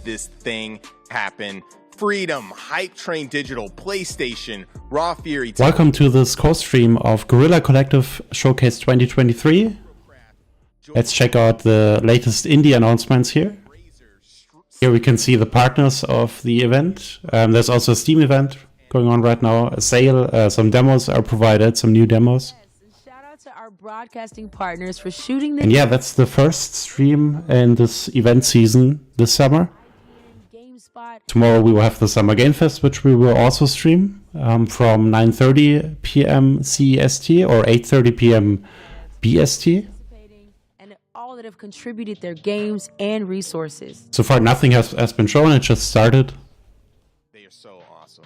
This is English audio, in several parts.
this thing happen. Freedom, Hype Train Digital, PlayStation, Raw Fury. Welcome to this co-stream of Guerrilla Collective Showcase 2023. Let's check out the latest indie announcements here. Here we can see the partners of the event. There's also a Steam event going on right now, a sale, some demos are provided, some new demos. Shout out to our broadcasting partners for shooting this. And yeah, that's the first stream in this event season this summer. Tomorrow we will have the Summer Game Fest, which we will also stream from 9:30 p.m. CEST or 8:30 p.m. BST. And all that have contributed their games and resources. So far nothing has been shown, it just started. They are so awesome.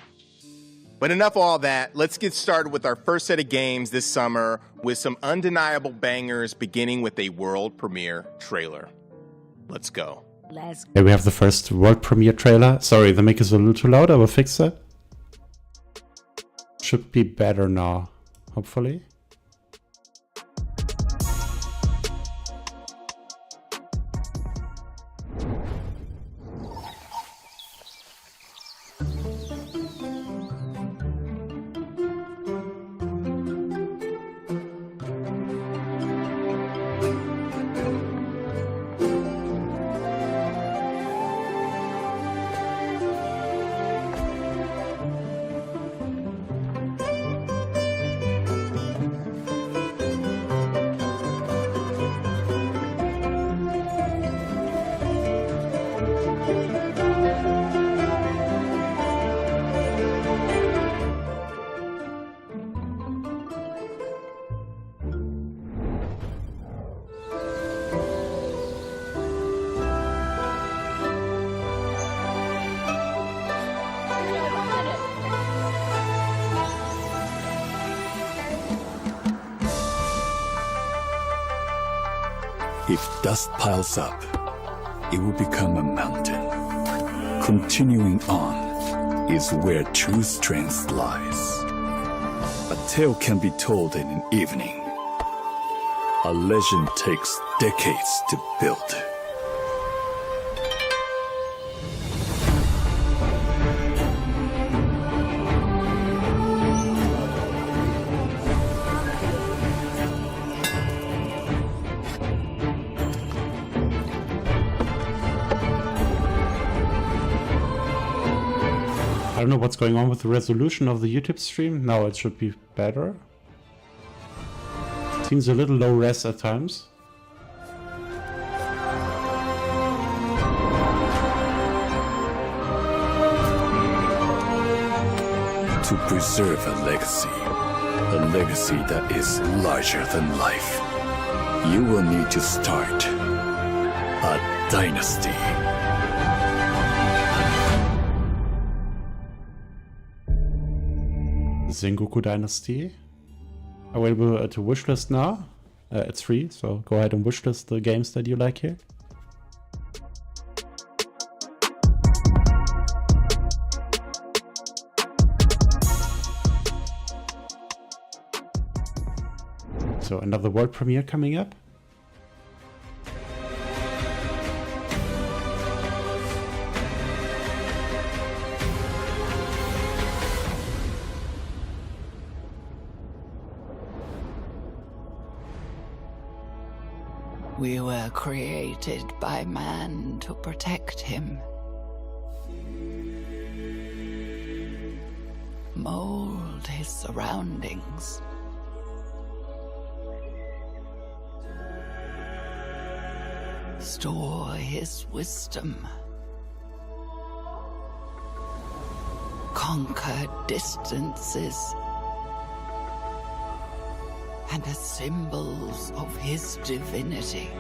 But enough of all that. Let's get started with our first set of games this summer with some undeniable bangers, beginning with a world premiere trailer. Let's go. Here we have the first world premiere trailer. Sorry, the mic is a little too loud. I will fix that. Should be better now, hopefully. If dust piles up, it will become a mountain. Continuing on is where true strength lies. A tale can be told in an evening. A legend takes decades to build. I don't know what's going on with the resolution of the YouTube stream. Now it should be better. Seems a little low res at times. To preserve a legacy that is larger than life, you will need to start a dynasty. Sengoku Dynasty. Available to wishlist now. It's free, so go ahead and wishlist the games that you like here. So another world premiere coming up. We were created by man to protect him. Mold his surroundings. Store his wisdom. Conquer distances. And as symbols of his divinity.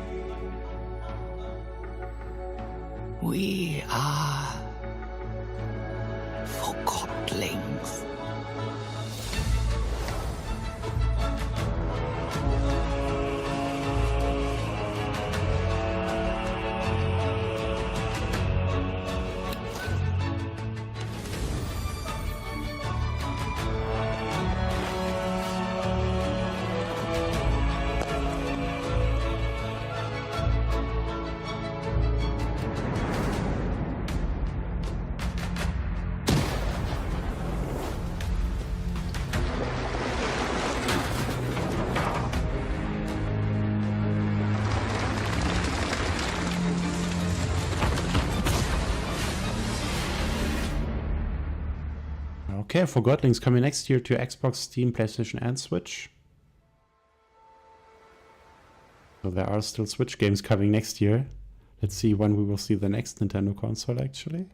We are forgotlings. Okay, Forgotlings coming next year to Xbox, Steam, PlayStation and Switch. So there are still Switch games coming next year. Let's see when we will see the next Nintendo console actually.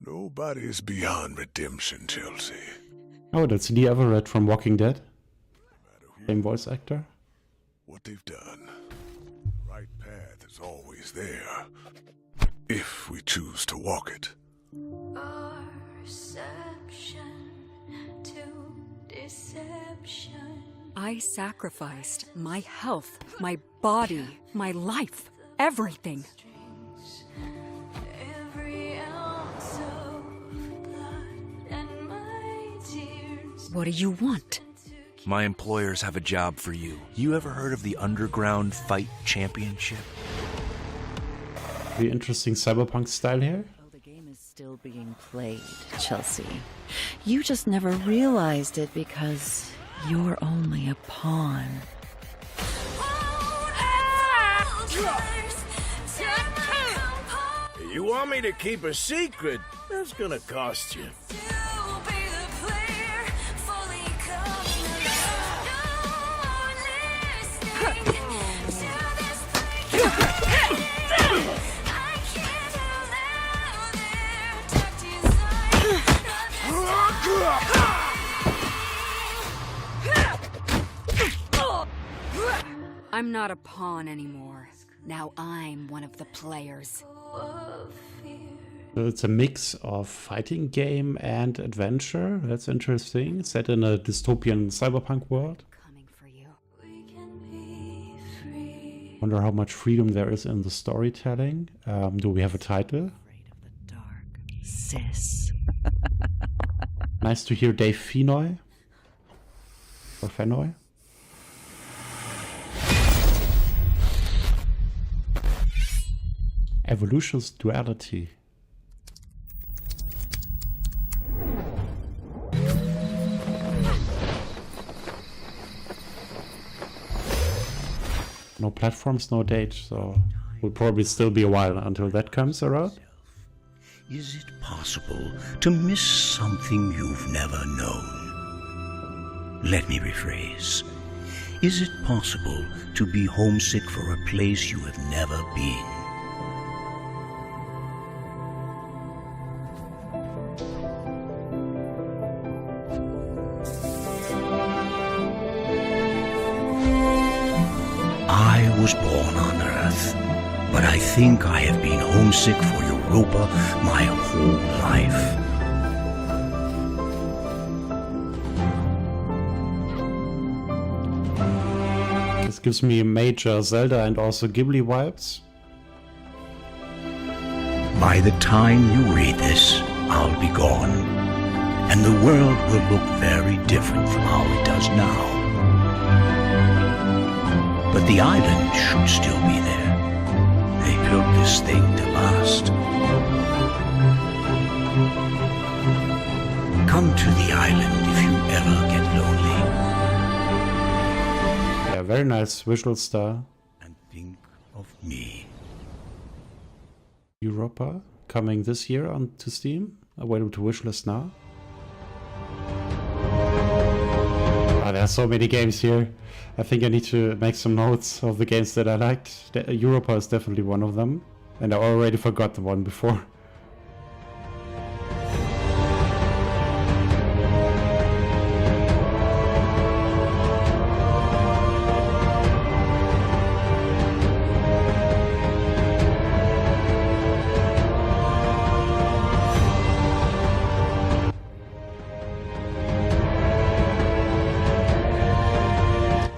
Nobody's beyond redemption, Chelsea. Oh, that's Lee Everett from Walking Dead. Same voice actor. What they've done, the right path is always there, if we choose to walk it. I sacrificed my health, my body, my life, everything. What do you want? My employers have a job for you. You ever heard of the Underground Fight Championship? Pretty interesting cyberpunk style here. Well, the game is still being played, Chelsea. You just never realized it because you're only a pawn. You want me to keep a secret? That's gonna cost you. I'm not a pawn anymore. Now I'm one of the players. So it's a mix of fighting game and adventure. That's interesting. Set in a dystopian cyberpunk world. Coming for you. Wonder how much freedom there is in the storytelling. Do we have a title? Afraid of the dark, sis. Nice to hear Dave Fenoy. Or Fenoy. Evolution's duality. No platforms, no date, so will probably still be a while until that comes around. Is it possible to miss something you've never known? Let me rephrase. Is it possible to be homesick for a place you have never been? I was born on Earth, but I think I have been homesick for Europa my whole life. This gives me major Zelda and also Ghibli vibes. By the time you read this, I'll be gone, and the world will look very different from how it does now. But the island should still be there. They built this thing to last. Come to the island if you ever get lonely. Yeah, very nice visual style. And think of me. Europa coming this year onto Steam. Available to wishlist now. There are so many games here. I think I need to make some notes of the games that I liked. Europa is definitely one of them. And I already forgot the one before.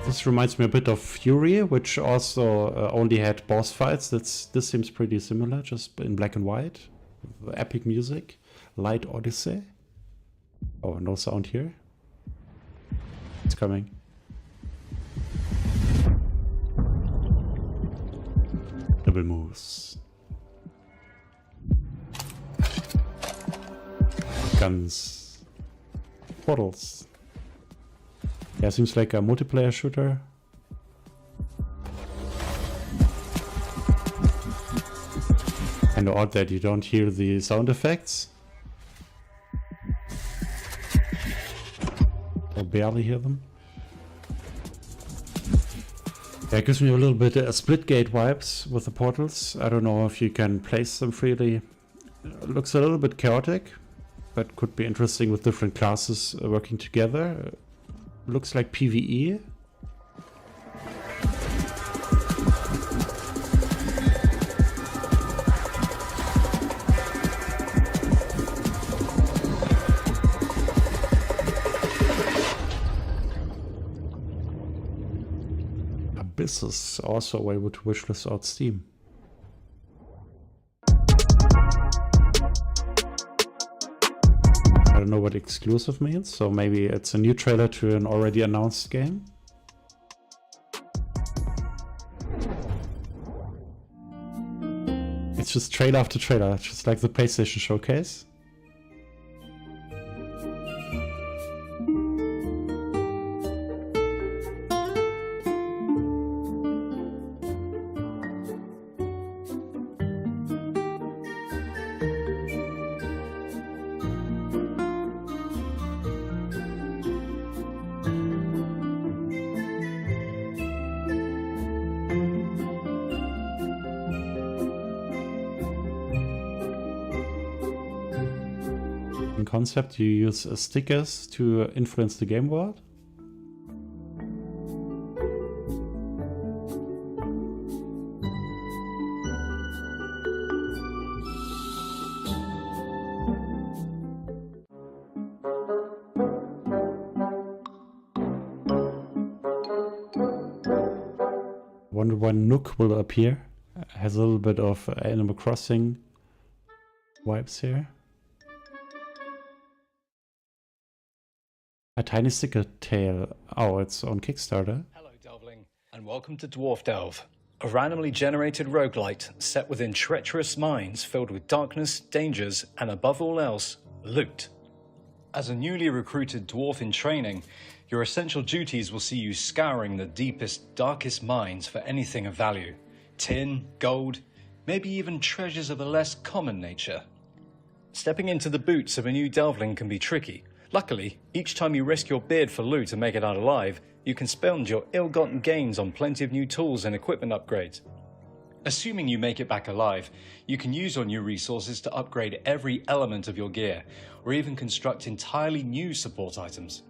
This reminds me a bit of Fury, which also only had boss fights. This seems pretty similar, just in black and white. Epic music. Light Odyssey. Oh, no sound here. It's coming. Double moves. Guns. Portals. Yeah, seems like a multiplayer shooter. And odd that you don't hear the sound effects. or barely hear them. Yeah, it gives me a little bit Splitgate vibes with the portals. I don't know if you can place them freely. It looks a little bit chaotic, but could be interesting with different classes working together. Looks like PvE. Abyss is also able to wishlist out Steam. I don't know what exclusive means, so maybe it's a new trailer to an already announced game. It's just trailer after trailer, just like the PlayStation showcase. In concept, you use stickers to influence the game world. Wonder when Nook will appear. Has a little bit of Animal Crossing vibes here. A tiny sticker tail. Oh, it's on Kickstarter. Hello, Delvling, and welcome to Dwarf Delve, a randomly generated roguelite set within treacherous mines filled with darkness, dangers, and above all else, loot. As a newly recruited dwarf in training, your essential duties will see you scouring the deepest, darkest mines for anything of value. Tin, gold, maybe even treasures of a less common nature. Stepping into the boots of a new Delvling can be tricky. Luckily, each time you risk your beard for loot and make it out alive, you can spend your ill-gotten gains on plenty of new tools and equipment upgrades. Assuming you make it back alive, you can use your new resources to upgrade every element of your gear, or even construct entirely new support items.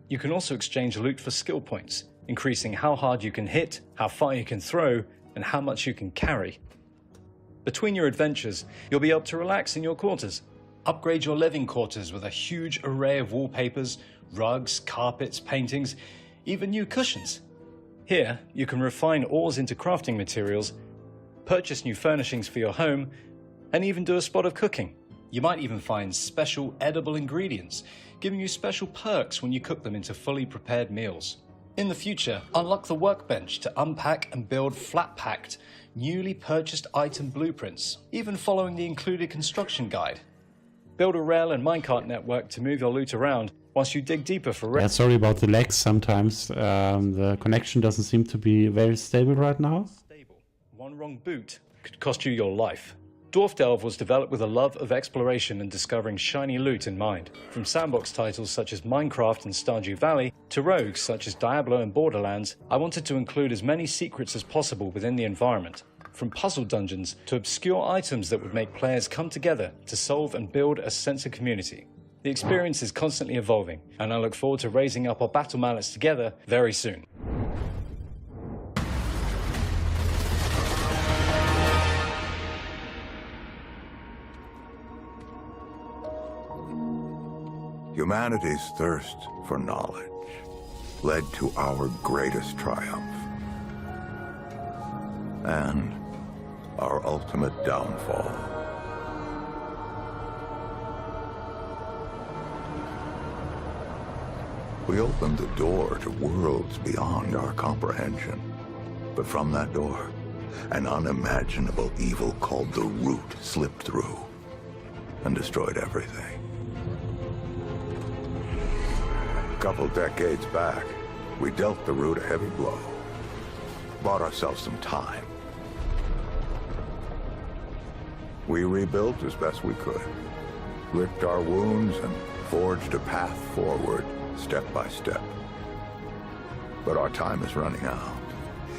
You can also exchange loot for skill points, increasing how hard you can hit, how far you can throw, and how much you can carry. Between your adventures, you'll be able to relax in your quarters. Upgrade your living quarters with a huge array of wallpapers, rugs, carpets, paintings, even new cushions. Here, you can refine ores into crafting materials, purchase new furnishings for your home, and even do a spot of cooking. You might even find special edible ingredients, giving you special perks when you cook them into fully prepared meals. In the future, unlock the workbench to unpack and build flat-packed, newly purchased item blueprints, even following the included construction guide. Build a rail and minecart network to move your loot around once you dig deeper for Yeah, sorry about the lags sometimes. The connection doesn't seem to be very stable right now. One wrong boot could cost you your life. Dwarf Delve was developed with a love of exploration and discovering shiny loot in mind. From sandbox titles such as Minecraft and Stardew Valley to rogues such as Diablo and Borderlands, I wanted to include as many secrets as possible within the environment. From puzzle dungeons to obscure items that would make players come together to solve and build a sense of community. The experience is constantly evolving, and I look forward to raising up our battle mallets together very soon. Humanity's thirst for knowledge led to our greatest triumph and our ultimate downfall. We opened the door to worlds beyond our comprehension. But from that door, an unimaginable evil called the Root slipped through and destroyed everything. A couple decades back, we dealt the Root a heavy blow. Bought ourselves some time. We rebuilt as best we could, licked our wounds and forged a path forward step by step. But our time is running out.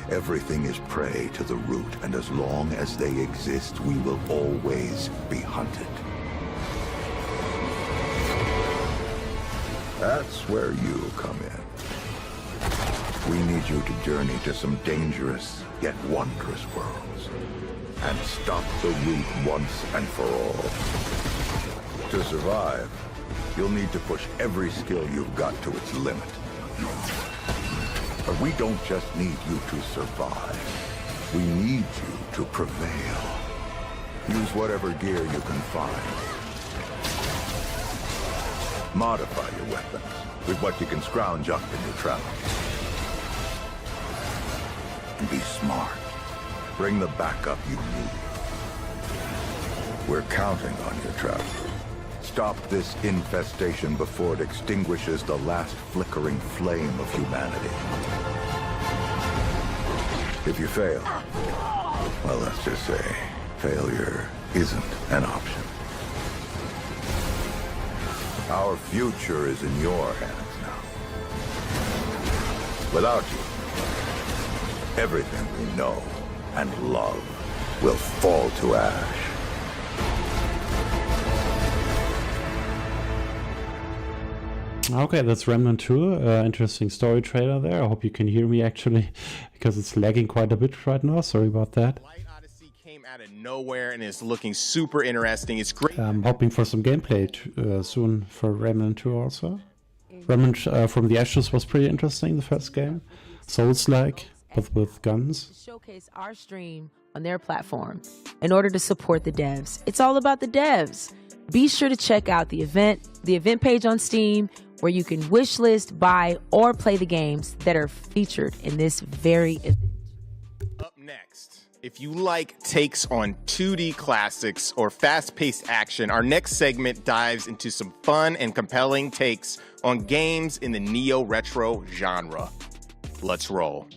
Everything is prey to the root, and as long as they exist, we will always be hunted. That's where you come in. We need you to journey to some dangerous yet wondrous worlds and stop the root once and for all. To survive, you'll need to push every skill you've got to its limit. But we don't just need you to survive. We need you to prevail. Use whatever gear you can find. Modify your weapons with what you can scrounge up in your travels. And be smart. Bring the backup you need. We're counting on your travel. Stop this infestation before it extinguishes the last flickering flame of humanity. If you fail, well, let's just say failure isn't an option. Our future is in your hands now. Without you, everything we know and love will fall to ash. Okay, that's Remnant 2. Interesting story trailer there. I hope you can hear me actually, because it's lagging quite a bit right now. Sorry about that. Light Odyssey came out of nowhere and is looking super interesting. It's great. I'm hoping for some gameplay soon for Remnant 2 also. Remnant from the Ashes was pretty interesting, the first game. Souls-like, but with guns. Showcase our stream on their platform in order to support the devs. It's all about the devs. Be sure to check out the event page on Steam, where you can wishlist, buy, or play the games that are featured in this very event. Up next, if you like takes on 2D classics or fast-paced action, our next segment dives into some fun and compelling takes on games in the neo-retro genre. Let's roll.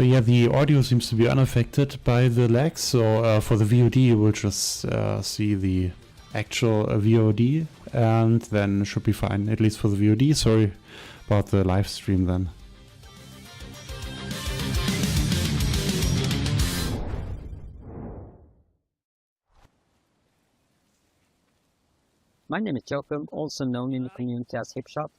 So yeah, the audio seems to be unaffected by the lag, so for the VOD we'll just see the actual VOD, and then should be fine, at least for the VOD. Sorry about the live stream then. My name is Jacob, also known in the community as Hipshot,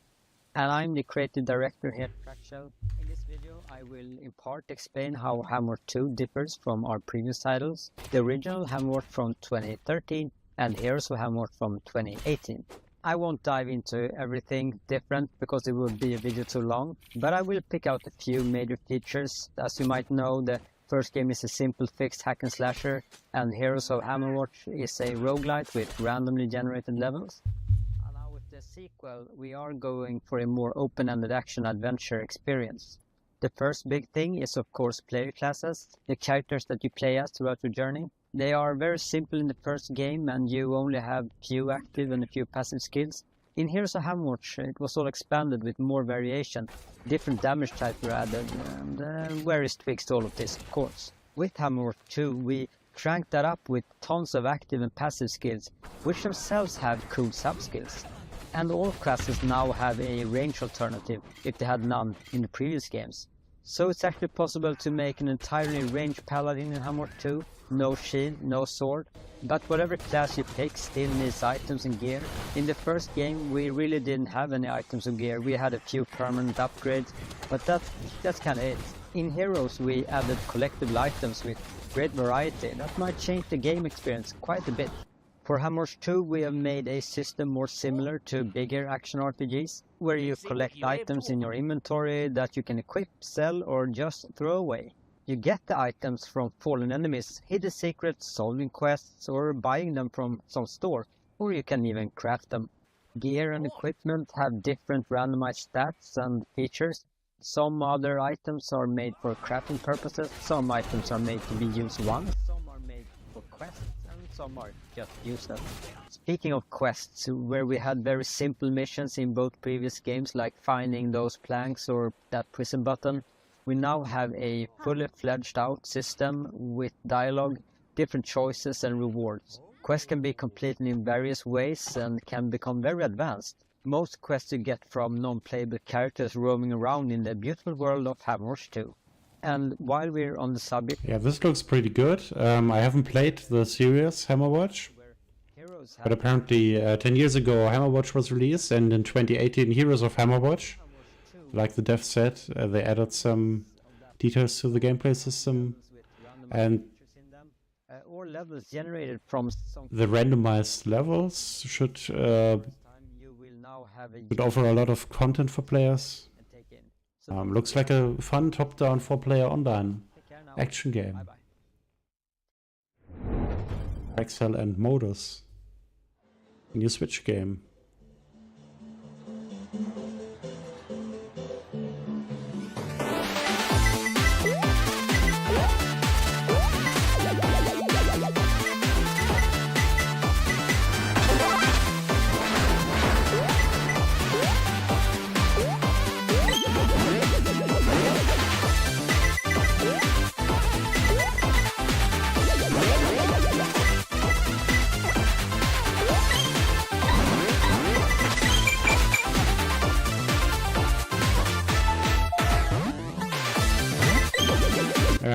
and I'm the creative director here at Track Show. In this video I will in part explain how Hammer 2 differs from our previous titles, the original Hammer from 2013 and Heroes of Hammer from 2018. I won't dive into everything different because it would be a video too long, but I will pick out a few major features. As you might know, the first game is a simple fixed hack and slasher, and Heroes of Hammerwatch is a roguelite with randomly generated levels. Now with the sequel, we are going for a more open-ended action-adventure experience. The first big thing is of course player classes, the characters that you play as throughout your journey. They are very simple in the first game, and you only have few active and a few passive skills. In Heroes of Hammerwatch it was all expanded with more variation, different damage types were added, and various tweaks to all of this of course. With Hammer 2, we cranked that up with tons of active and passive skills, which themselves have cool sub-skills. And all classes now have a range alternative, if they had none in the previous games. So it's actually possible to make an entirely ranged paladin in Hammer 2, no shield, no sword, but whatever class you pick still needs items and gear. In the first game we really didn't have any items or gear, we had a few permanent upgrades, but that's kinda it. In Heroes we added collectible items with great variety that might change the game experience quite a bit. For Hammers 2 we have made a system more similar to bigger action RPGs, where you collect items in your inventory that you can equip, sell or just throw away. You get the items from fallen enemies, hidden secrets, solving quests or buying them from some store, or you can even craft them. Gear and equipment have different randomized stats and features. Some other items are made for crafting purposes, some items are made to be used once, some are made for quests, and some are just useless. Speaking of quests, where we had very simple missions in both previous games, like finding those planks or that prison button, we now have a fully fledged out system with dialogue, different choices and rewards. Quests can be completed in various ways and can become very advanced. Most quests you get from non-playable characters roaming around in the beautiful world of Hammers 2. And while we're on the subject... Yeah, this looks pretty good. I haven't played the series Hammerwatch, but apparently 10 years ago Hammerwatch was released, and in 2018 Heroes of Hammerwatch, like the dev said, they added some details to the gameplay system, and or levels generated from the randomized levels should offer a lot of content for players. Looks like a fun top-down 4-player online action game. Excel and Modus. New Switch game.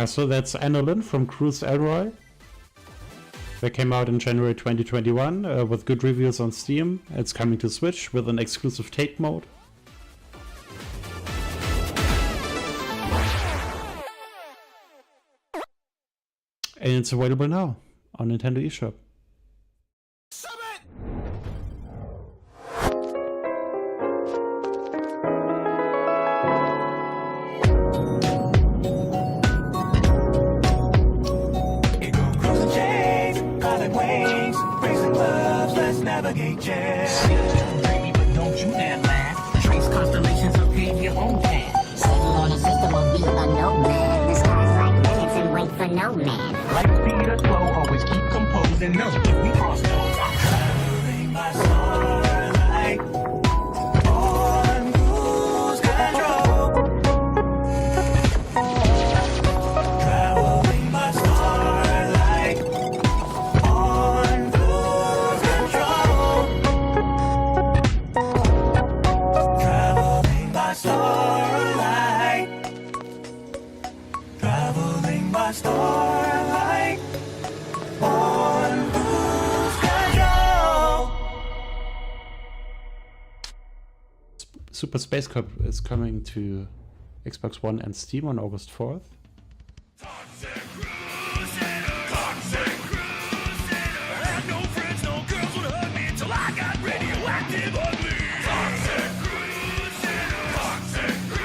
So that's Annolin from Cruise Elroy. That came out in January 2021 with good reviews on Steam. It's coming to Switch with an exclusive take mode. And it's available now on Nintendo eShop. Super Space Cop is coming to Xbox One and Steam on August 4th.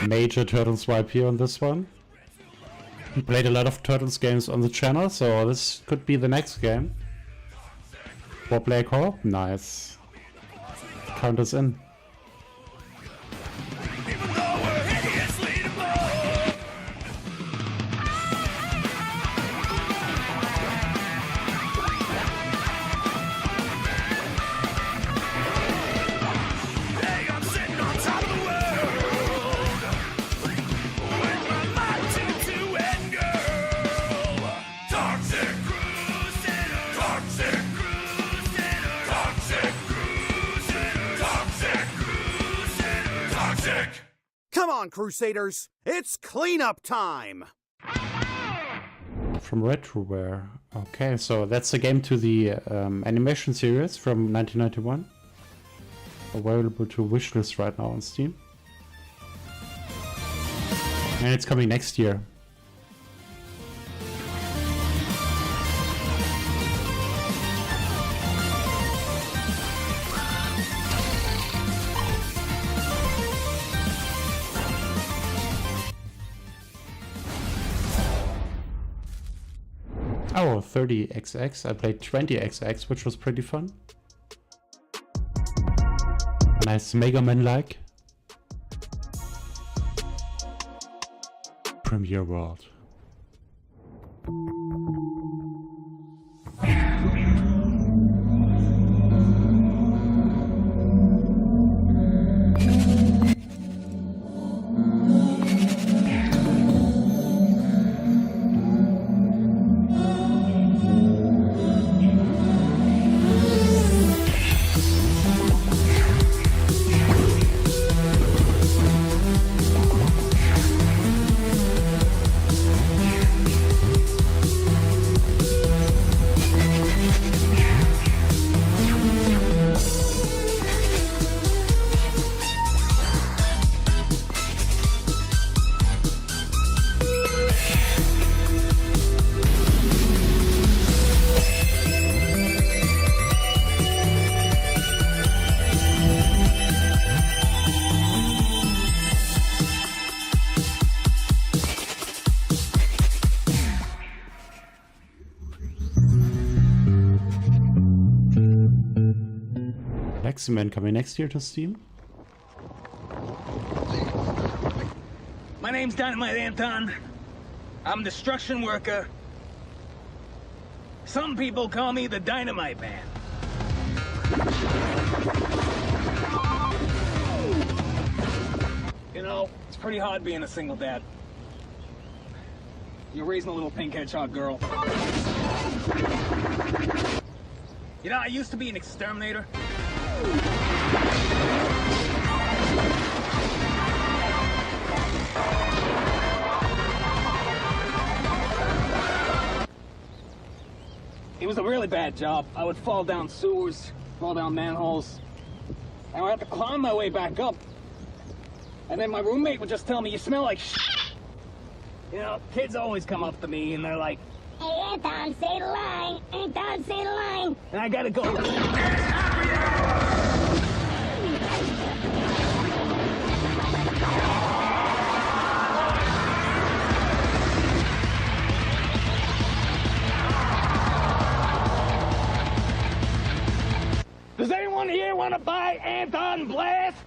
Major Turtles vibe here on this one. We played a lot of Turtles games on the channel, so this could be the next game. 4-player co-op? Nice. Count us in. on, Crusaders. It's cleanup time. From Retroware. Okay, so that's a game to the animation series from 1991. Available to wishlist right now on Steam. And it's coming next year. Oh, 30XX. I played 20XX, which was pretty fun. Nice Mega Man-like. Premiere World. X-Men coming next year to Steam. My name's Dynamite Anton. I'm a destruction worker. Some people call me the Dynamite Man. You know, it's pretty hard being a single dad. You're raising a little pink hedgehog girl. You know, I used to be an exterminator. It was a really bad job. I would fall down sewers, fall down manholes, and I would have to climb my way back up. And then my roommate would just tell me, "You smell like shit." You know, kids always come up to me and they're like, "Hey, Anton, say the line. Anton, say the line." And I gotta go, does anyone here want to buy Anton Blast?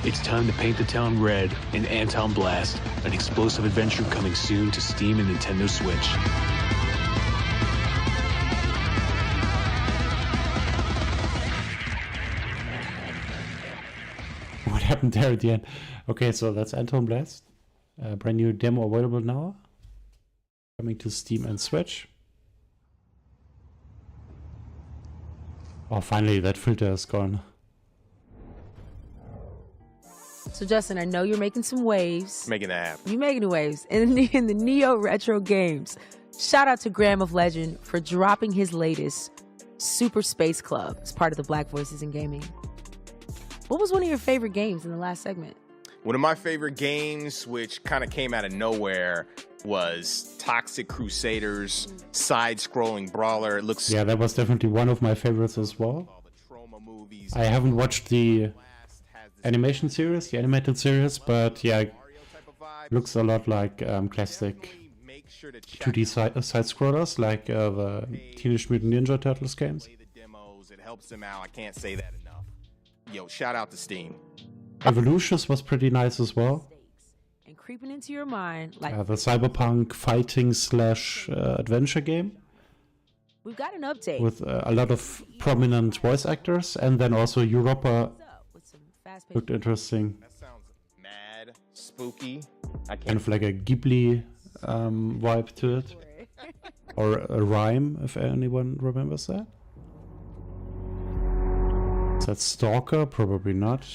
It's time to paint the town red in Anton Blast, an explosive adventure coming soon to Steam and Nintendo Switch. What happened there at the end? Okay, so that's Anton Blast. Brand new demo available now. Coming to Steam and Switch. Oh, finally, that filter is gone. So Justin, I know you're making some waves. Making that happen. You're making waves in the Neo Retro games. Shout out to Graham of Legend for dropping his latest, Super Space Club, as part of the Black Voices in Gaming. What was one of your favorite games in the last segment? One of my favorite games, which kind of came out of nowhere, was Toxic Crusaders, side-scrolling brawler. It looks... Yeah, that was definitely one of my favorites as well. I haven't watched the animation series, the animated series, but yeah, looks a lot like classic 2D side-scrollers, like the Teenage Mutant Ninja Turtles games. It helps them out. I can't say that enough. Yo, shout out to Steam. Evolutions was pretty nice as well. And creeping into your mind, like the cyberpunk fighting / adventure game. We've got an update with a lot of prominent voice actors, and then also Europa looked interesting. That sounds mad, spooky. Kind of like a Ghibli vibe to it, or a rhyme, if anyone remembers that. Is that Stalker? Probably not.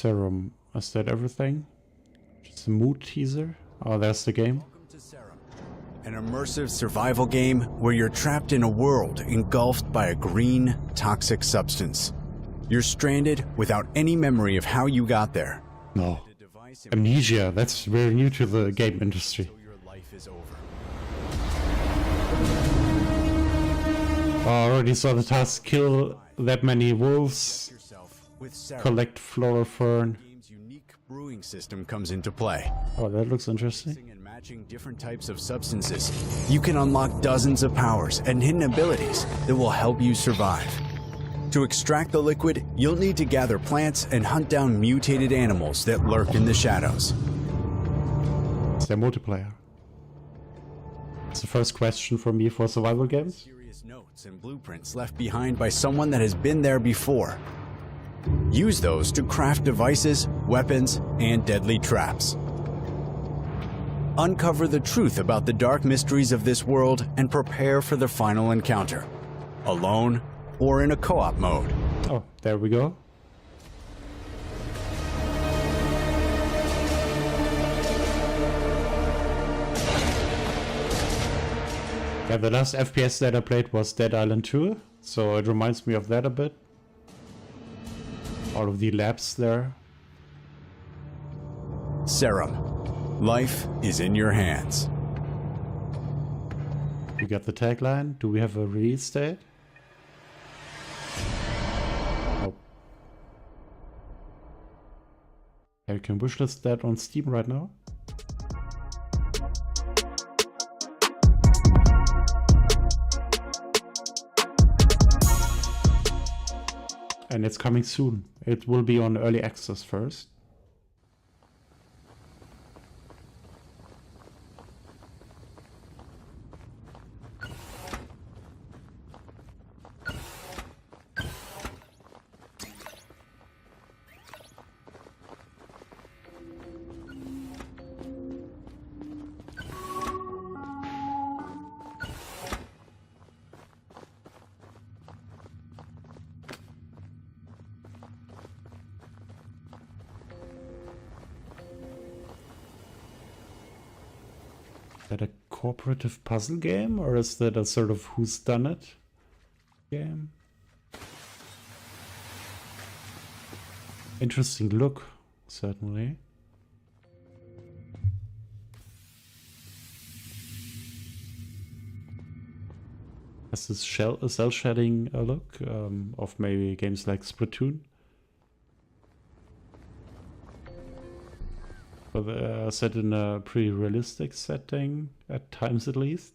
Serum. Is that everything? Just a mood teaser? Oh, there's the game. An immersive survival game where you're trapped in a world engulfed by a green, toxic substance. You're stranded without any memory of how you got there. No. Amnesia, that's very new to the game industry. Oh, I already saw the task: kill that many wolves, collect Florofern. The game's unique brewing system comes into play. Oh, that looks interesting. And matching different types of substances, you can unlock dozens of powers and hidden abilities that will help you survive. To extract the liquid, you'll need to gather plants and hunt down mutated animals that lurk in the shadows. Is there multiplayer? It's the first question for me for survival games. Notes and blueprints left behind by someone that has been there before. Use those to craft devices, weapons, and deadly traps. Uncover the truth about the dark mysteries of this world and prepare for the final encounter, alone or in a co-op mode. Oh, there we go. Yeah, the last FPS that I played was Dead Island 2, so it reminds me of that a bit. All of the labs there. Serum. Life is in your hands. We got the tagline. Do we have a release date? Oh. Yeah, you can wishlist that on Steam right now. And it's coming soon. It will be on early access first. Is that a cooperative puzzle game, or is that a sort of whodunit game? Interesting look, certainly. Has this cell shading look of maybe games like Splatoon? But set in a pretty realistic setting, at times at least.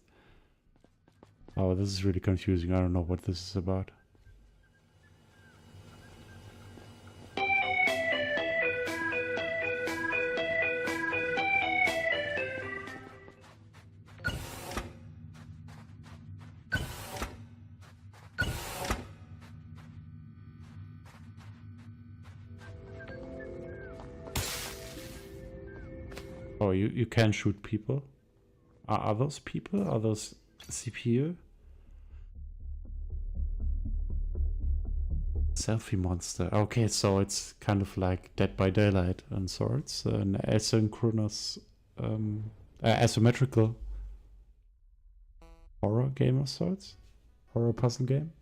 Oh, this is really confusing. I don't know what this is about. Oh, you can shoot people. Are those people? Are those CPU? Selfie monster. Okay, so it's kind of like Dead by Daylight and sorts. An asynchronous, asymmetrical horror game of sorts. Horror puzzle game.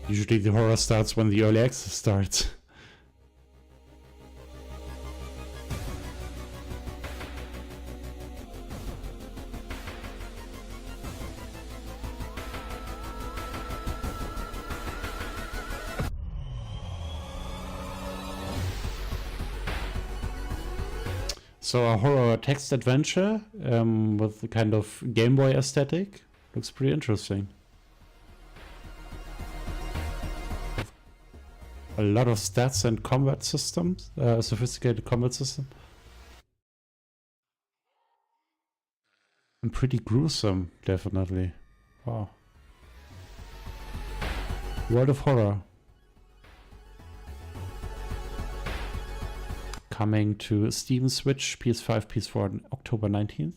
Usually the horror starts when the early access starts. So a horror text adventure with a kind of Game Boy aesthetic. Looks pretty interesting. A lot of stats and combat systems, sophisticated combat system. And pretty gruesome, definitely. Wow. World of Horror. coming to Steam, Switch, PS5, PS4 on October 19th.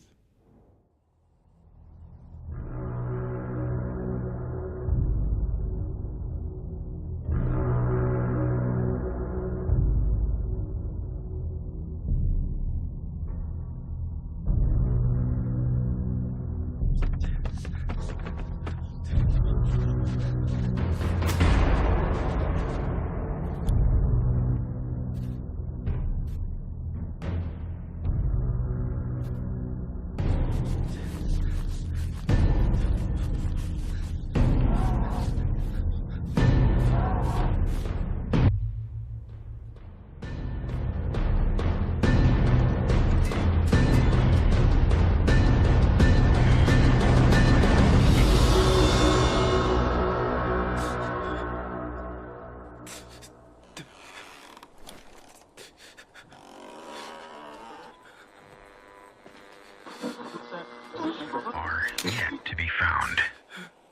Yet to be found.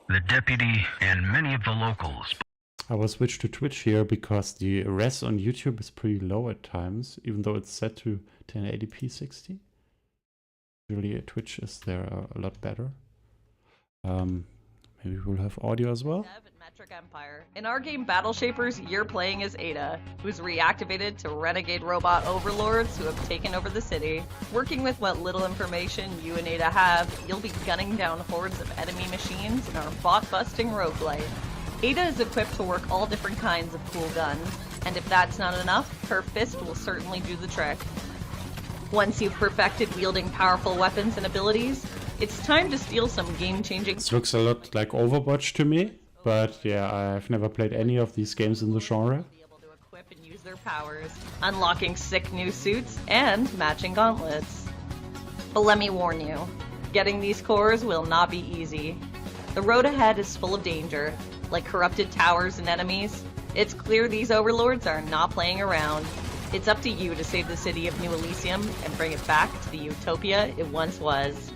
The deputy and many of the locals. I will switch to Twitch here because the res on YouTube is pretty low at times, even though it's set to 1080p 60. Usually Twitch is there a lot better. Maybe we'll have audio as well. Metric Empire. In our game Battle Shapers, you're playing as Ada, who's reactivated to renegade robot overlords who have taken over the city. Working with what little information you and Ada have, you'll be gunning down hordes of enemy machines in our bot-busting roguelite. Ada is equipped to work all different kinds of cool guns, and if that's not enough, her fist will certainly do the trick. Once you've perfected wielding powerful weapons and abilities, it's time to steal some game-changing... This looks a lot like Overwatch to me, but yeah, I've never played any of these games in the genre. Equip and use their powers, unlocking sick new suits and matching gauntlets. But let me warn you, getting these cores will not be easy. The road ahead is full of danger, like corrupted towers and enemies. It's clear these overlords are not playing around. It's up to you to save the city of New Elysium and bring it back to the utopia it once was.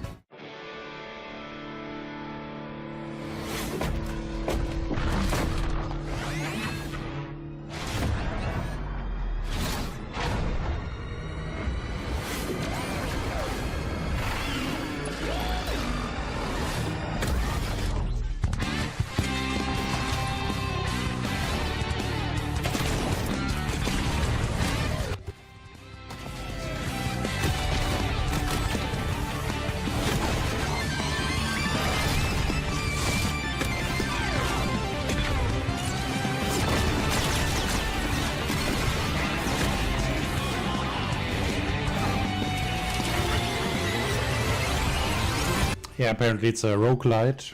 Yeah, apparently it's a roguelite.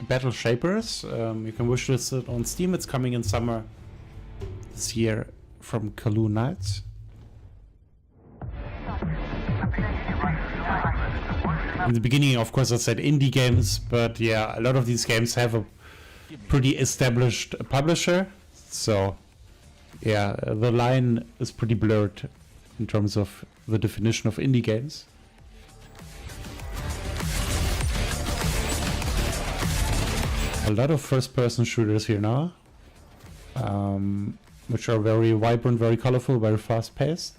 Battle Shapers. You can wishlist it on Steam. It's coming in summer this year from Kalu Knights. In the beginning, of course, I said indie games, but yeah, a lot of these games have a pretty established publisher. So yeah, the line is pretty blurred in terms of the definition of indie games. A lot of first-person shooters here now, which are very vibrant, very colorful, very fast-paced.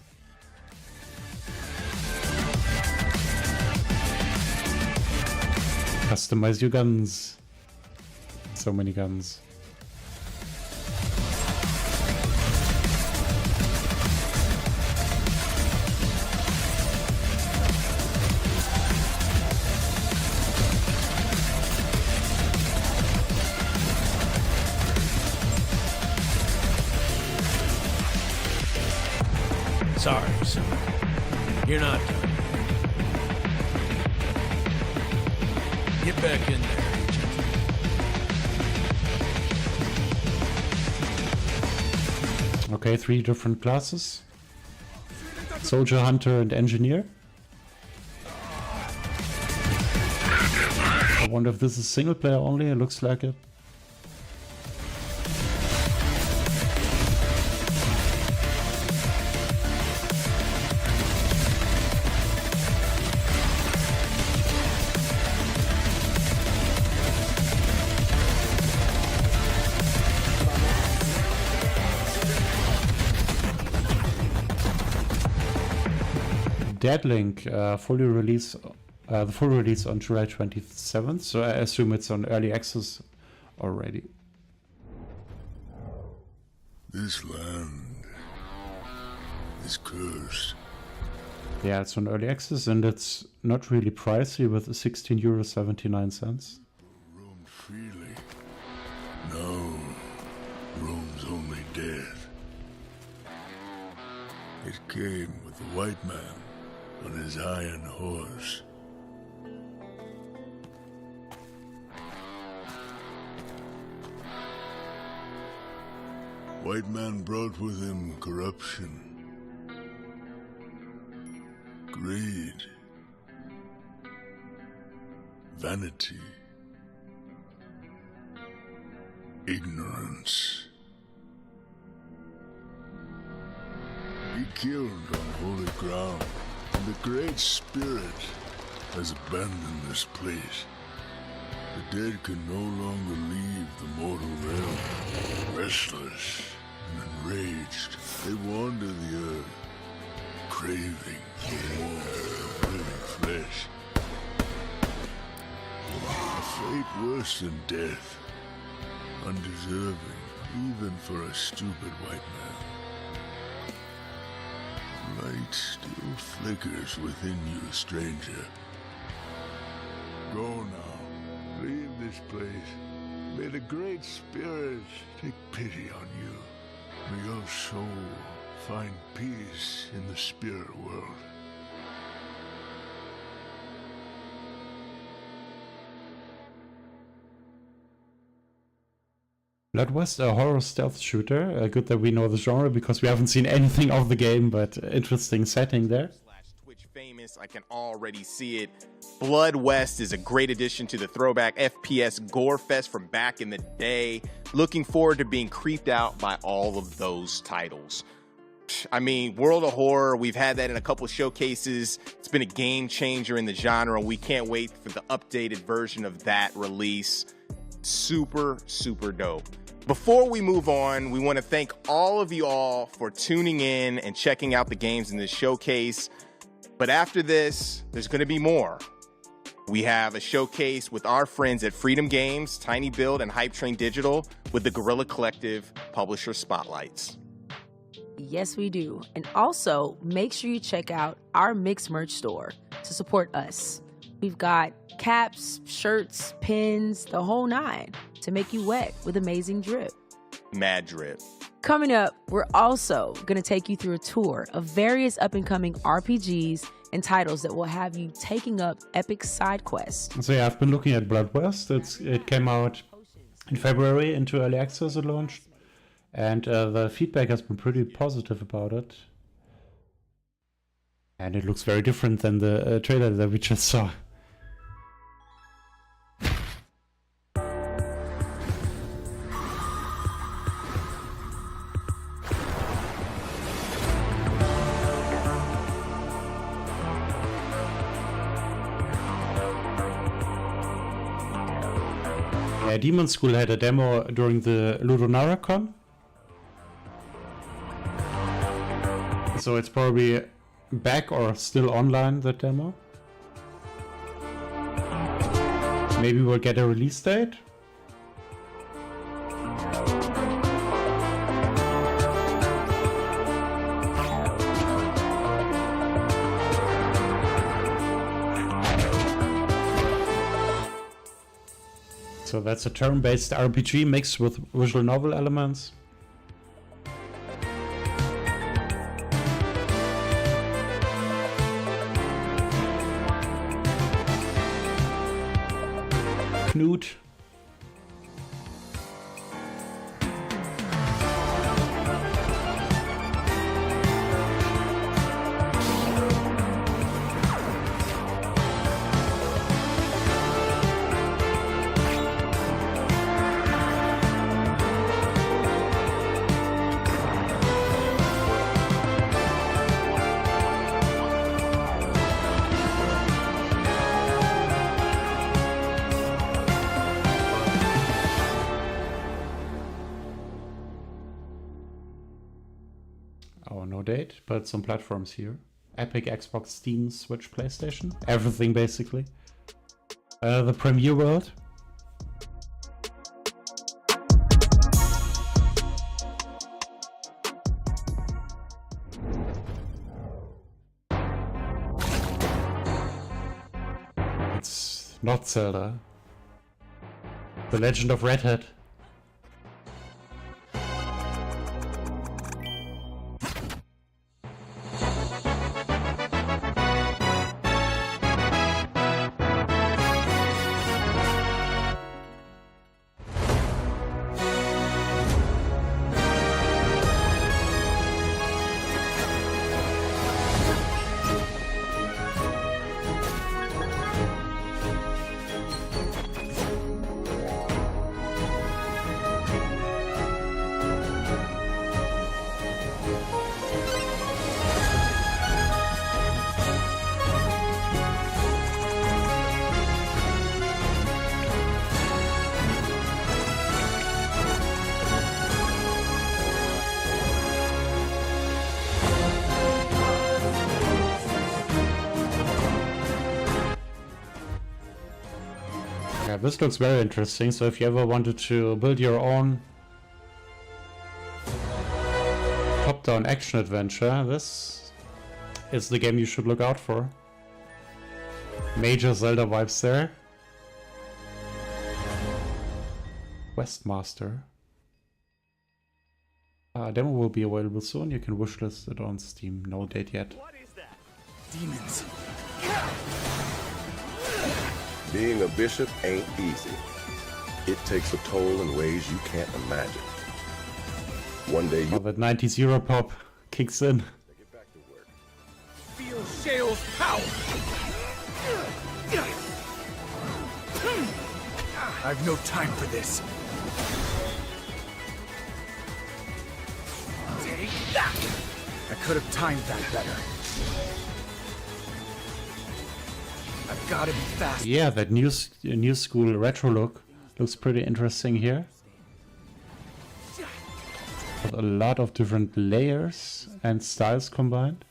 Customize your guns. So many guns. Sorry, son. You're not done. Get back in there, Agent. Okay, 3 different classes. Soldier, Hunter, and Engineer. I wonder if this is single player only. It looks like it. Deadlink fully release, the full release on July 27th, so I assume it's on early access already. This land is cursed. Yeah, it's on early access and it's not really pricey with €16.79. Roamed freely. Now roams only death. It came with the white man on his iron horse. White man brought with him corruption, greed, vanity, ignorance. He killed on holy ground, and the Great Spirit has abandoned this place. The dead can no longer leave the mortal realm. Restless and enraged, they wander the earth, craving for warmth and living flesh. A fate worse than death, undeserving even for a stupid white man. Light still flickers within you, stranger. Go now, leave this place. May the Great Spirit take pity on you. May your soul find peace in the spirit world. Blood West, a horror stealth shooter. Good that we know the genre because we haven't seen anything of the game, but interesting setting there. Twitch famous, I can already see it. Blood West is a great addition to the throwback FPS gore fest from back in the day. Looking forward to being creeped out by all of those titles. I mean, World of Horror, we've had that in a couple of showcases. It's been a game changer in the genre. We can't wait for the updated version of that release. Super, super dope. Before we move on, we want to thank all of you all for tuning in and checking out the games in this showcase. But after this, there's going to be more. We have a showcase with our friends at Freedom Games, Tiny Build, and Hype Train Digital with the Guerrilla Collective Publisher Spotlights. Yes, we do. And also, make sure you check out our Mixed Merch store to support us. We've got caps, shirts, pins, the whole nine to make you wet with amazing drip. Mad drip. Coming up, we're also going to take you through a tour of various up-and-coming RPGs and titles that will have you taking up epic side quests. So yeah, I've been looking at Blood West. It came out in February into early access. It launched. And the feedback has been pretty positive about it. And it looks very different than the trailer that we just saw. Yeah, Demon School had a demo during the LudoNaraCon. So it's probably back or still online, the demo. Maybe we'll get a release date. So that's a turn-based RPG mixed with visual novel elements. Knut. Oh, no date, but some platforms here. Epic, Xbox, Steam, Switch, PlayStation. Everything basically. The premiere world. It's not Zelda. The Legend of Red Hat. Yeah, this looks very interesting, so if you ever wanted to build your own top-down action adventure, this is the game you should look out for. Major Zelda vibes there. Westmaster. Demo will be available soon, you can wishlist it on Steam, no date yet. What is that? Demons. Being a bishop ain't easy. It takes a toll in ways you can't imagine. One day you... that 90s Europop kicks in. Get back to work. Feel Shale's power! I've no time for this. Take that! I could have timed that better. I've got to be fast. Yeah, that new school retro look looks pretty interesting here. With a lot of different layers and styles combined.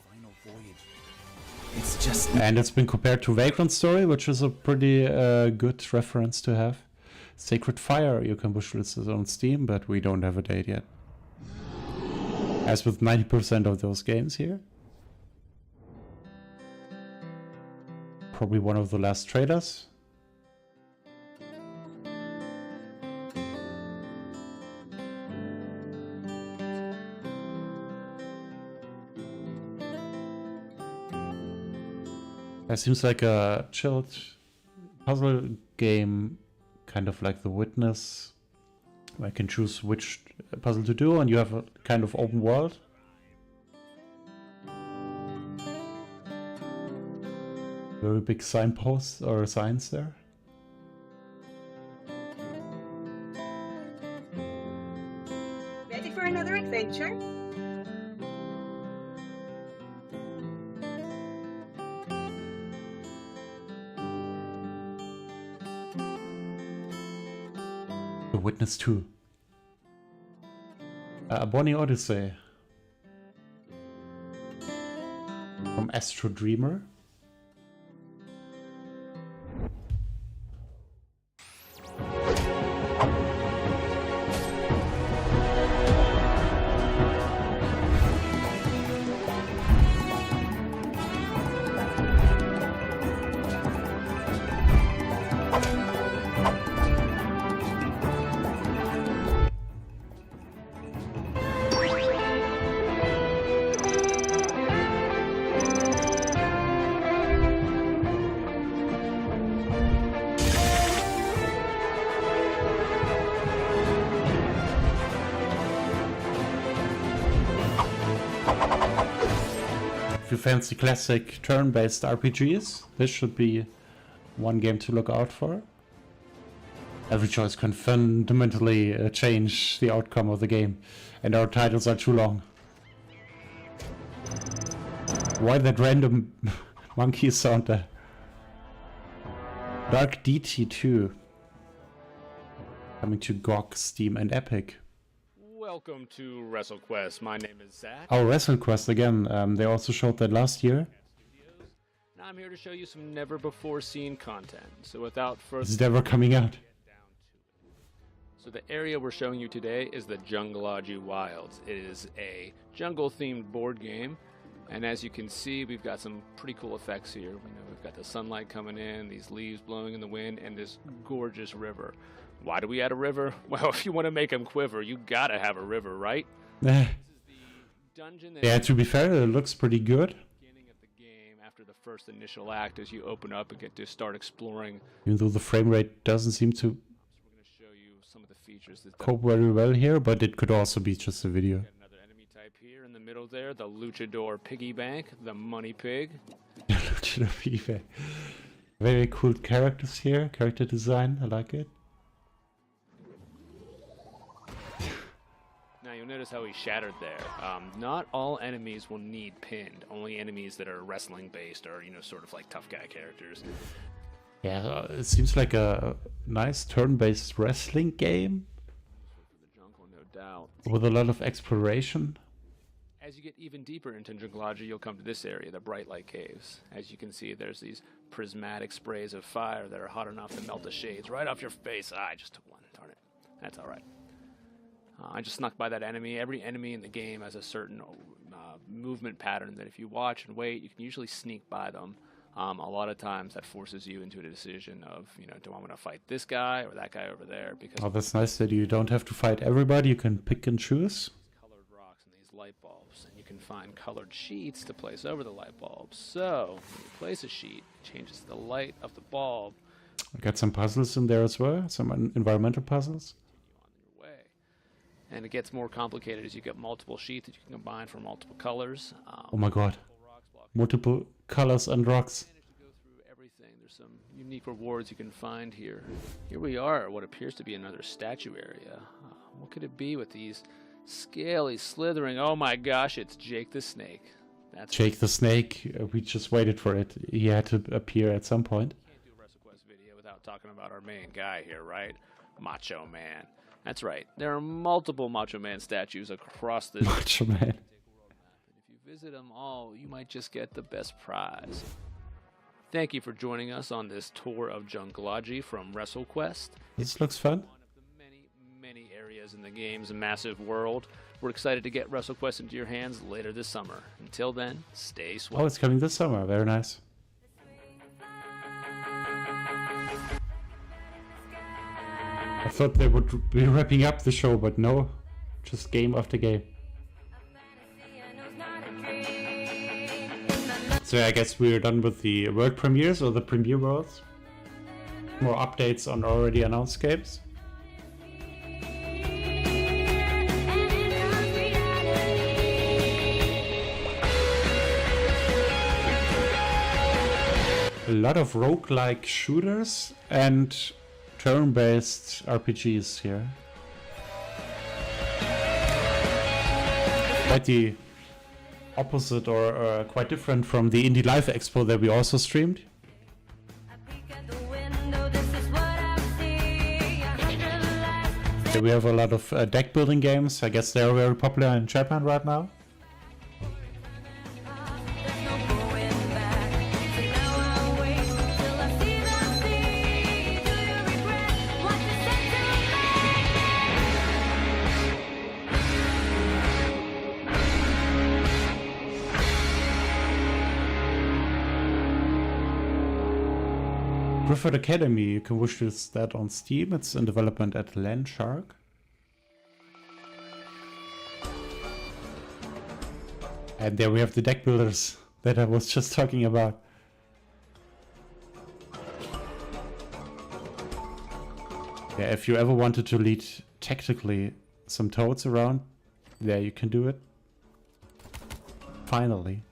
It's just... And it's been compared to Vagrant Story, which is a pretty good reference to have. Sacred Fire, you can wishlist it on Steam, but we don't have a date yet. As with 90% of those games here. Probably one of the last trailers. It seems like a chilled puzzle game, kind of like The Witness. I can choose which puzzle to do, and you have a kind of open world. Very big signposts or signs there. Ready for another adventure? The Witness 2. Bonnie Odyssey. From Astro Dreamer. If you fancy classic turn-based RPGs, this should be one game to look out for. Every choice can fundamentally change the outcome of the game, and our titles are too long. Why that random monkey sound there? Dark DT2. Coming to GOG, Steam and Epic. Welcome to WrestleQuest. My name is Zach. Oh, WrestleQuest again. They also showed that last year. And I'm here to show you some never-before-seen content. So without further... It's never coming out. So the area we're showing you today is the Jungleology Wilds. It is a jungle-themed board game. And as you can see, we've got some pretty cool effects here. We've got the sunlight coming in, these leaves blowing in the wind, and this gorgeous river. Why do we add a river? Well, if you want to make them quiver, you gotta have a river, right? Yeah, to be fair, it looks pretty good. After the first initial act, as you open up and get to start exploring. Even though the frame rate doesn't seem to Some of the features that cope very well here, but it could also be just a video. Another enemy type here in the middle there, the Luchador Piggy Bank, the Money Pig. Luchador Piggy Bank. Very cool characters here, character design, I like it. Now you'll notice how he shattered there. Not all enemies will need pinned, only enemies that are wrestling based or, sort of like tough guy characters. Yeah, it seems like a nice turn-based wrestling game. The jungle, no doubt. With a lot of exploration. As you get even deeper into Jungleology, you'll come to this area, the Bright Light Caves. As you can see, there's these prismatic sprays of fire that are hot enough to melt the shades right off your face. I just took one, darn it. That's all right. I just snuck by that enemy. Every enemy in the game has a certain movement pattern that if you watch and wait, you can usually sneak by them. A lot of times that forces you into a decision of, do I want to fight this guy or that guy over there? Because that's nice that you don't have to fight everybody. You can pick and choose. Colored rocks and these light bulbs, and you can find colored sheets to place over the light bulbs. So when you place a sheet, it changes the light of the bulb. I got some puzzles in there as well, some environmental puzzles. And it gets more complicated as you get multiple sheets that you can combine for multiple colors. Oh my god. Multiple colors and rocks. Everything. There's some unique rewards you can find here. Here we are at what appears to be another statue area. What could it be with these scaly, slithering... Oh my gosh, it's Jake the Snake. That's Jake the Snake. We just waited for it. He had to appear at some point. Can't do a WrestleQuest video without talking about our main guy here, right? Macho Man. That's right. There are multiple Macho Man statues across this Macho Man. If you visit them all, you might just get the best prize. Thank you for joining us on this tour of Jungleology from WrestleQuest. This looks fun. One of the many areas in the game's massive world. We're excited to get WrestleQuest into your hands later this summer. Until then, stay sweaty. Oh, it's coming this summer. Very nice. I thought they would be wrapping up the show, but no, just game after game. So I guess we're done with the world premieres or the premiere worlds. More updates on already announced games. A lot of roguelike shooters and turn-based RPGs here. Quite the opposite or quite different from the Indie Live Expo that we also streamed. Here we have a lot of deck building games. I guess they're very popular in Japan right now. Griffith Academy, you can wish that on Steam. It's in development at Landshark. And there we have the deck builders that I was just talking about. Yeah, if you ever wanted to lead tactically some toads around, there you can do it. Finally.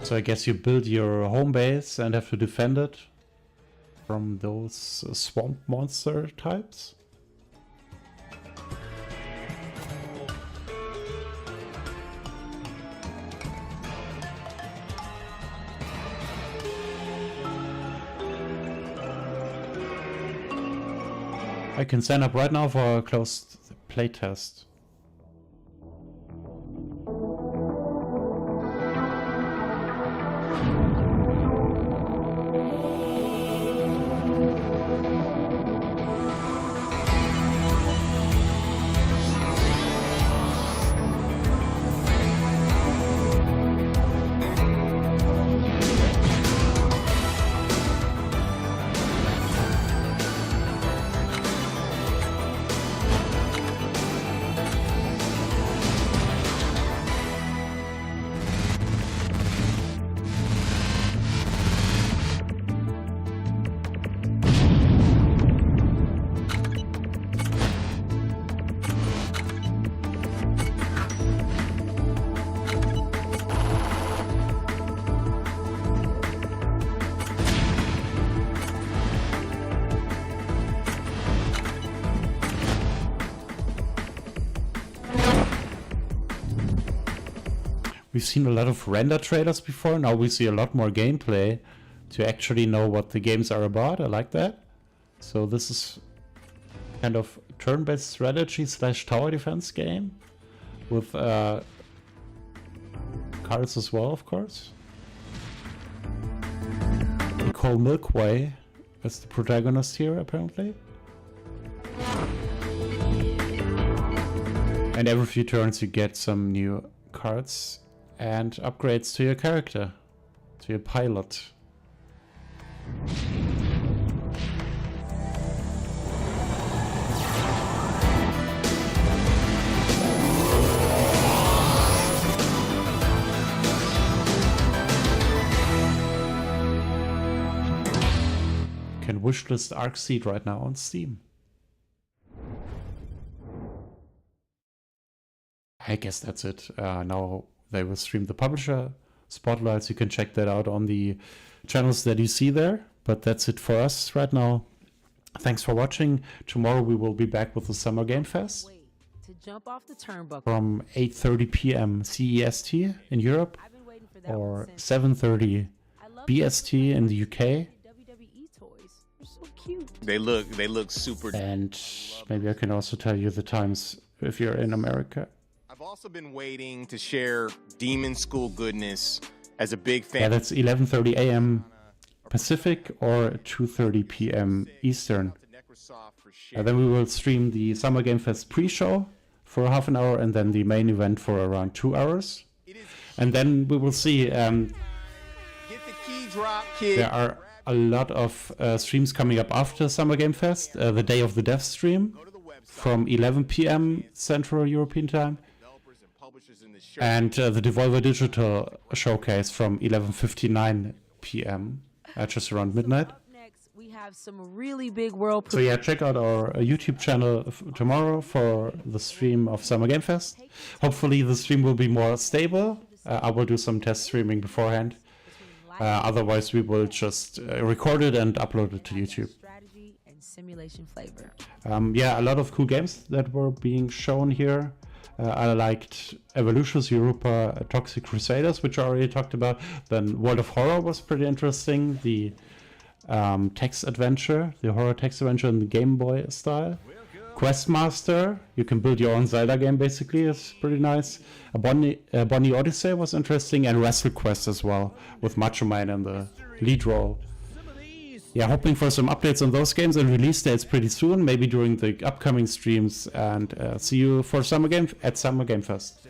So I guess you build your home base and have to defend it from those swamp monster types. I can sign up right now for a closed playtest. We've seen a lot of render trailers before, now we see a lot more gameplay to actually know what the games are about. I like that. So this is kind of turn-based strategy / tower defense game with cards as well, of course. We call Milkway as the protagonist here, apparently. And every few turns you get some new cards and upgrades to your character, to your pilot. You can wishlist Arcseed right now on Steam. I guess that's it. Now they will stream the publisher spotlights. You can check that out on the channels that you see there. But that's it for us right now. Thanks for watching. Tomorrow we will be back with the Summer Game Fest To jump off the turnbuckle. from 8:30 p.m. CEST in Europe or 7:30 BST in the UK. They look super. And maybe I can also tell you the times if you're in America. I've also been waiting to share Demon School goodness as a big fan. Yeah, that's 11:30 a.m. Pacific or 2:30 p.m. Eastern. Then we will stream the Summer Game Fest pre-show for half an hour and then the main event for around 2 hours. And then we will see. Get the key drop, kid. There are a lot of streams coming up after Summer Game Fest. The Day of the Dev stream from 11 p.m. Central European Time. And the Devolver Digital showcase from 11:59 p.m. Just around midnight. Next, we have some really big world. So yeah, check out our YouTube channel tomorrow for the stream of Summer Game Fest. Hopefully the stream will be more stable. I will do some test streaming beforehand. Otherwise we will just record it and upload it to YouTube. Strategy and simulation flavor. Yeah, a lot of cool games that were being shown here. I liked Evolutions, Europa, Toxic Crusaders, which I already talked about. Then World of Horror was pretty interesting. The text adventure, the horror text adventure in the Game Boy style. Questmaster, you can build your own Zelda game basically, it's pretty nice. Bonnie Odyssey was interesting, and Wrestle Quest as well, with Macho Man in the lead role. Yeah, hoping for some updates on those games and release dates pretty soon, maybe during the upcoming streams, and see you for Summer Game Fest.